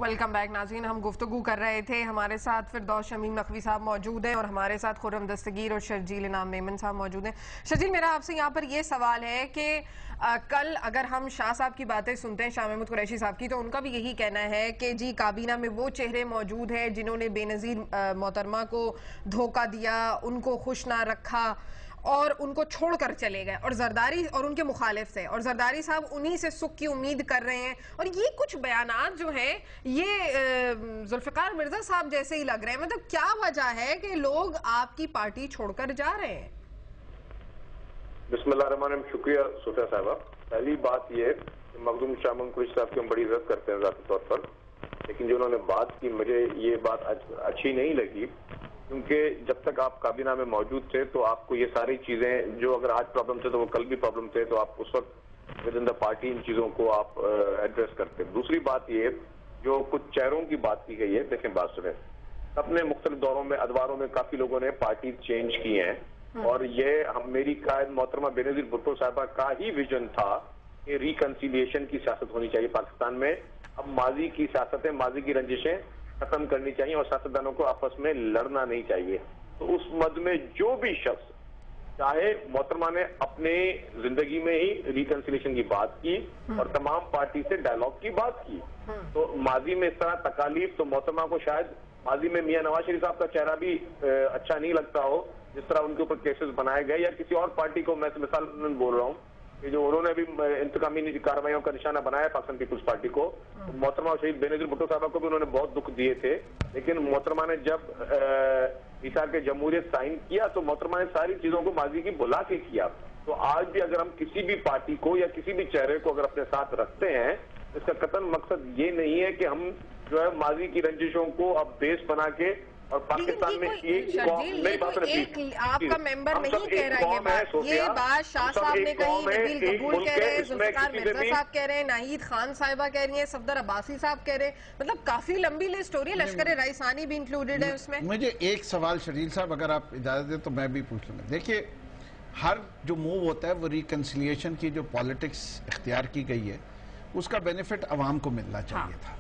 Welcome back ناظرین. ہم گفتگو کر رہے تھے, ہمارے ساتھ فردوس شمیم نقوی صاحب موجود ہیں اور ہمارے ساتھ خرم دستگیر اور شرجیل انعام میمن صاحب موجود ہیں. شرجیل, میرا آپ سے یہاں پر یہ سوال ہے کہ کل اگر ہم شاہ صاحب کی باتیں سنتے ہیں, شاہ محمود قریشی صاحب کی, تو ان کا بھی یہی کہنا ہے کہ جی کابینہ میں وہ چہرے موجود ہیں جنہوں نے بے نظیر محترمہ کو دھوکہ دیا, ان کو خوش نہ رکھا اور ان کو چھوڑ کر چلے گئے, اور زرداری اور ان کے مخالف تھے, اور زرداری صاحب انہی سے سکھ کی امید کر رہے ہیں. اور یہ کچھ بیانات جو ہیں یہ ذوالفقار مرزا صاحب جیسے ہی لگ رہے ہیں. مطلب کیا وجہ ہے کہ لوگ آپ کی پارٹی چھوڑ کر جا رہے ہیں؟ بسم اللہ الرحمن الرحیم. شکریہ صوفیہ صاحبہ. پہلی بات یہ کہ مخدوم شاہ محمود قریشی صاحب کی ہم بڑی عزت کرتے ہیں ذاتی طور پر, لیکن جو انہوں نے بات کی مجھے یہ بات اچھی نہیں لگی, کیونکہ جب تک آپ کابینہ میں موجود تھے تو آپ کو یہ ساری چیزیں جو اگر آج پرابلم تھے تو وہ کل بھی پرابلم تھے, تو آپ اس وقت ود ان دا پارٹی ان چیزوں کو آپ ایڈریس کرتے. دوسری بات یہ جو کچھ چہروں کی بات کی گئی ہے, دیکھیں بات سنیں, اپنے مختلف دوروں میں ادواروں میں کافی لوگوں نے پارٹی چینج کی ہیں, اور یہ میری قائد محترمہ بے نظیر بھٹو صاحبہ کا ہی ویژن تھا کہ ریکنسیلیشن کی سیاست ہونی چاہیے پاکستان میں. اب ماضی کی سیاستیں, ماضی کی رنجشیں ختم کرنی چاہیے اور سیاستدانوں کو آپس میں لڑنا نہیں چاہیے. تو اس مد میں جو بھی شخص, چاہے محترمہ نے اپنے زندگی میں ہی ریکنسیلیشن کی بات کی اور تمام پارٹی سے ڈائلاگ کی بات کی, تو ماضی میں اس طرح تکالیف, تو محترمہ کو شاید ماضی میں میاں نواز شریف صاحب کا چہرہ بھی اچھا نہیں لگتا ہو جس طرح ان کے اوپر کیسز بنائے گئے, یا کسی اور پارٹی کو, میں مثال بول رہا ہوں کہ جو انہوں نے بھی انتقامی کارروائیوں کا نشانہ بنایا پاکستان پیپلز پارٹی کو. محترمہ شہید بے نظیر بھٹو صاحبہ کو بھی انہوں نے بہت دکھ دیے تھے, لیکن محترمہ نے جب میثاق جمہوریت سائن کیا تو محترمہ نے ساری چیزوں کو ماضی کی بلا کے کیا. تو آج بھی اگر ہم کسی بھی پارٹی کو یا کسی بھی چہرے کو اگر اپنے ساتھ رکھتے ہیں, اس کا قطعاً مقصد یہ نہیں ہے کہ ہم جو ہے ماضی کی رنجشوں کو اب بیس بنا کے اور پاکستان میں ایک قوم, میری بات سنیں, آپ کا ممبر نہیں کہہ رہا یہ بات شاہ صاحب نے کہی, نبیل قبول کہہ رہے ہیں, ذوالفقار مرزا صاحب کہہ رہے ہیں, ناہید خان صاحبہ کہہ رہی ہیں, صفدر عباسی صاحب کہہ رہے ہیں. مطلب کافی لمبی لسٹ ہو رہی ہے, لشکر رئیسانی بھی انکلوڈڈ ہے اس میں. مجھے ایک سوال شرجیل صاحب اگر آپ اجازت دیں تو میں بھی پوچھ لوں گا. دیکھیے, ہر جو موو ہوتا ہے وہ ریکنسیلیشن کی جو پالیٹکس اختیار کی گئی ہے اس کا بینیفٹ عوام کو ملنا چاہیے تھا.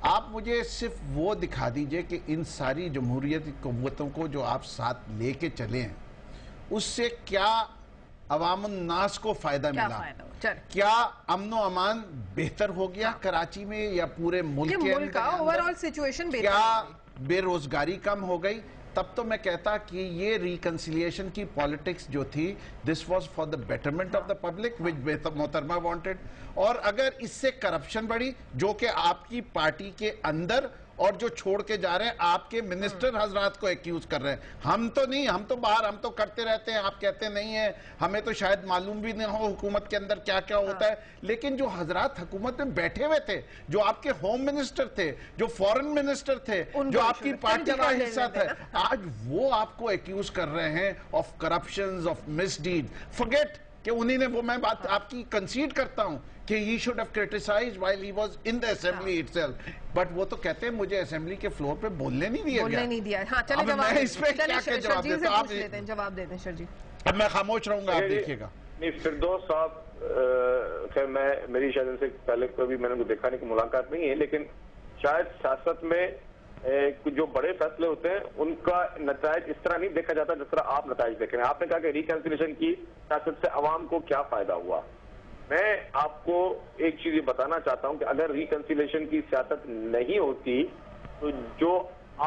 آپ مجھے صرف وہ دکھا دیجئے کہ ان ساری جمہوریت قوتوں کو جو آپ ساتھ لے کے چلے ہیں اس سے کیا عوام الناس کو فائدہ ملا, کیا امن و امان بہتر ہو گیا کراچی میں یا پورے ملک کے اندر, کیا بے روزگاری کم ہو گئی. تب تو میں کہتا کہ یہ ریکنسیلیشن کی پالیٹکس جو تھی, this was for the betterment of the public which محترمہ wanted. اور اگر اس سے کرپشن بڑھی جو کہ آپ کی پارٹی کے اندر اور جو چھوڑ کے جا رہے ہیں آپ کے منسٹر حضرات کو ایکیوز کر رہے ہیں, ہم تو نہیں, ہم تو باہر, ہم تو کرتے رہتے ہیں, آپ کہتے نہیں ہیں, ہمیں تو شاید معلوم بھی نہیں ہو حکومت کے اندر کیا کیا ہوتا ہے. لیکن جو حضرات حکومت میں بیٹھے ہوئے تھے, جو آپ کے ہوم منسٹر تھے, جو فورن منسٹر تھے, جو آپ کی پارٹی کا حصہ تھے, آج وہ آپ کو ایکیوز کر رہے ہیں of corruptions, of misdeed. Forget کہ انہی نے, وہ میں بات آپ کی کنسیڈ کرتا ہوں کہ he should have criticized while he was in the assembly itself, but وہ تو کہتے ہیں مجھے اسمبلی کے فلور پہ بولنے نہیں دیا گیا. اب میں اس پہ کیا کہ جواب دیتا ہوں, آپ جواب دیتے ہیں شرجیل. اب میں خاموش رہوں گا, آپ دیکھیے گا. نہیں, فردوس صاحب, خیر میں میری شاید ان سے پہلے کبھی میں نے دیکھا نہیں کہ ملاقات نہیں ہے, لیکن شاید سیاست میں جو بڑے فیصلے ہوتے ہیں ان کا نتائج اس طرح نہیں دیکھا جاتا جس طرح آپ نتائج دیکھ رہے ہیں. آپ نے کہا کہ ریکنسیلیشن کی سیاست سے عوام کو کیا فائدہ ہوا. میں آپ کو ایک چیز یہ بتانا چاہتا ہوں کہ اگر ریکنسیلیشن کی سیاست نہیں ہوتی تو جو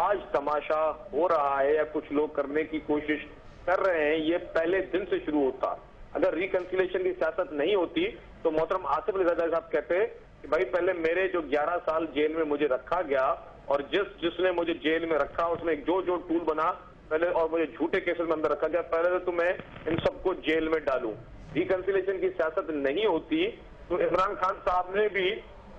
آج تماشا ہو رہا ہے یا کچھ لوگ کرنے کی کوشش کر رہے ہیں, یہ پہلے دن سے شروع ہوتا. اگر ریکنسیلیشن کی سیاست نہیں ہوتی تو محترم آصف علی زرداری صاحب کہتے کہ بھائی پہلے میرے جو 11 سال جیل میں مجھے رکھا گیا اور جس نے مجھے جیل میں رکھا اس میں جو ٹول بنا پہلے, اور مجھے جھوٹے کیسز میں اندر رکھا گیا, پہلے تو میں ان سب کو جیل میں ڈالوں. ریکنسیلیشن کی سیاست نہیں ہوتی تو عمران خان صاحب نے بھی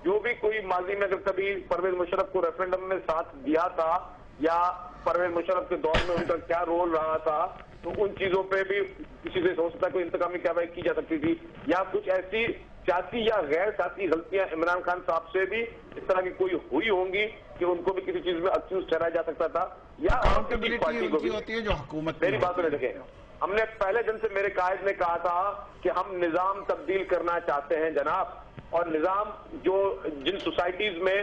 جو بھی کوئی ماضی میں اگر کبھی پرویز مشرف کو ریفرنڈم میں ساتھ دیا تھا یا پرویز مشرف کے دور میں ان کا کیا رول رہا تھا, تو ان چیزوں پہ بھی کسی سے ہو سکتا ہے کوئی انتقامی کارروائی کی جا سکتی تھی, یا کچھ ایسی سیاسی یا غیر سیاسی غلطیاں عمران خان صاحب سے بھی اس طرح کی کوئی ہوئی ہوں گی کہ ان کو بھی کسی چیز میں اکیوز ٹھہرایا جا سکتا تھا, یا پارٹی کو بھی ہوتی ہے جو حکومت. میری بات سنیں, دیکھیں, ہم نے پہلے دن سے میرے قائد نے کہا تھا کہ ہم نظام تبدیل کرنا چاہتے ہیں جناب, اور نظام جو جن سوسائٹیز میں